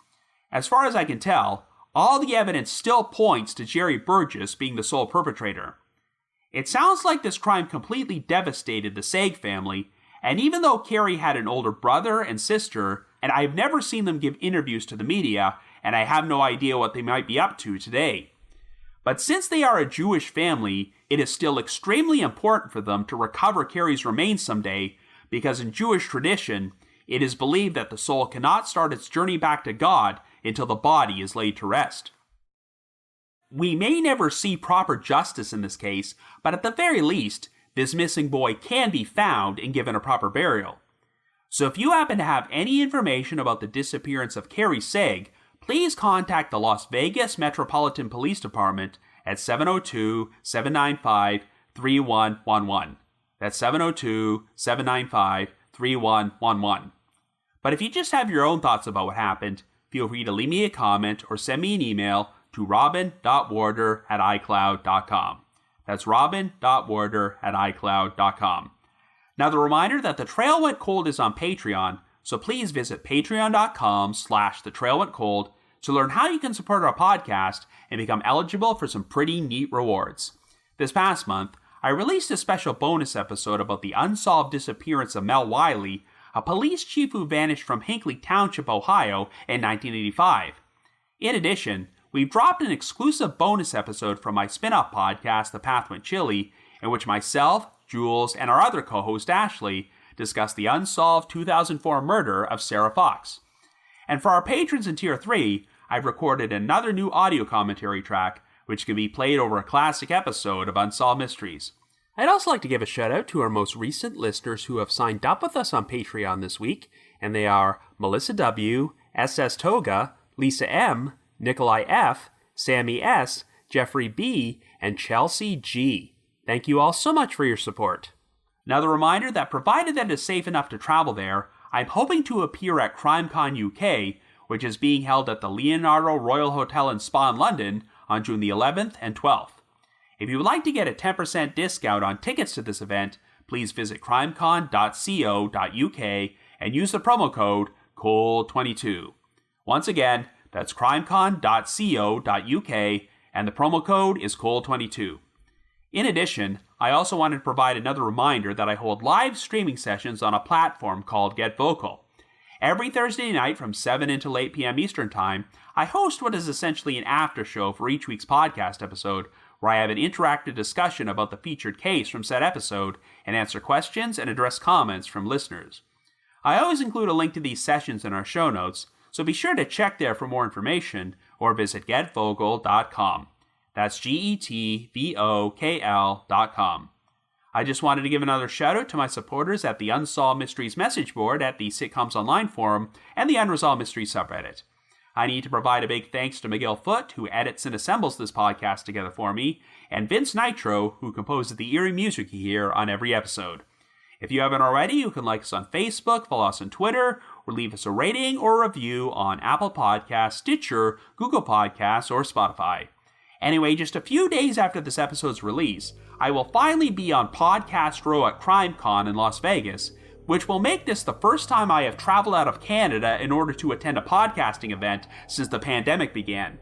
As far as I can tell, all the evidence still points to Jerry Burgess being the sole perpetrator. It sounds like this crime completely devastated the Sayegh family, and even though Cary had an older brother and sister, and I've never seen them give interviews to the media, and I have no idea what they might be up to today. But since they are a Jewish family, it is still extremely important for them to recover Cary's remains someday, because in Jewish tradition, it is believed that the soul cannot start its journey back to God until the body is laid to rest. We may never see proper justice in this case, but at the very least, this missing boy can be found and given a proper burial. So if you happen to have any information about the disappearance of Cary Sayegh, please contact the Las Vegas Metropolitan Police Department at 702-795-3111. That's 702-795-3111. But if you just have your own thoughts about what happened, feel free to leave me a comment or send me an email to robin.warder@icloud.com. That's robin.warder@icloud.com. Now, the reminder that The Trail Went Cold is on Patreon, so please visit patreon.com/thetrailwentcold to learn how you can support our podcast and become eligible for some pretty neat rewards. This past month, I released a special bonus episode about the unsolved disappearance of Mel Wiley, a police chief who vanished from Hinckley Township, Ohio in 1985. In addition, we've dropped an exclusive bonus episode from my spin-off podcast, The Path Went Chilly, in which myself, Jules, and our other co-host Ashley discuss the unsolved 2004 murder of Sarah Fox. And for our patrons in Tier 3, I've recorded another new audio commentary track, which can be played over a classic episode of Unsolved Mysteries. I'd also like to give a shout out to our most recent listeners who have signed up with us on Patreon this week, and they are Melissa W., SS Toga, Lisa M., Nikolai F., Sammy S., Jeffrey B., and Chelsea G. Thank you all so much for your support. Now, the reminder that provided that it is safe enough to travel there, I'm hoping to appear at CrimeCon UK, which is being held at the Leonardo Royal Hotel and Spa in London on June the 11th and 12th. If you would like to get a 10% discount on tickets to this event, please visit crimecon.co.uk and use the promo code COLD22. Once again, that's crimecon.co.uk and the promo code is COLD22. In addition, I also wanted to provide another reminder that I hold live streaming sessions on a platform called Get Vocal. Every Thursday night from 7 until 8 p.m. Eastern Time, I host what is essentially an after show for each week's podcast episode, where I have an interactive discussion about the featured case from said episode and answer questions and address comments from listeners. I always include a link to these sessions in our show notes, so be sure to check there for more information or visit getvocal.com. That's GETVOKL.com. I just wanted to give another shout out to my supporters at the Unsolved Mysteries message board at the Sitcoms Online forum and the Unresolved Mysteries subreddit. I need to provide a big thanks to Miguel Foote, who edits and assembles this podcast together for me, and Vince Nitro, who composes the eerie music you hear on every episode. If you haven't already, you can like us on Facebook, follow us on Twitter, or leave us a rating or a review on Apple Podcasts, Stitcher, Google Podcasts, or Spotify. Anyway, just a few days after this episode's release, I will finally be on Podcast Row at CrimeCon in Las Vegas, which will make this the first time I have traveled out of Canada in order to attend a podcasting event since the pandemic began.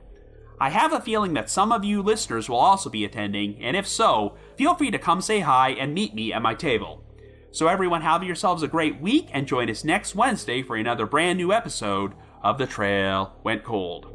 I have a feeling that some of you listeners will also be attending, and if so, feel free to come say hi and meet me at my table. So everyone, have yourselves a great week and join us next Wednesday for another brand new episode of The Trail Went Cold.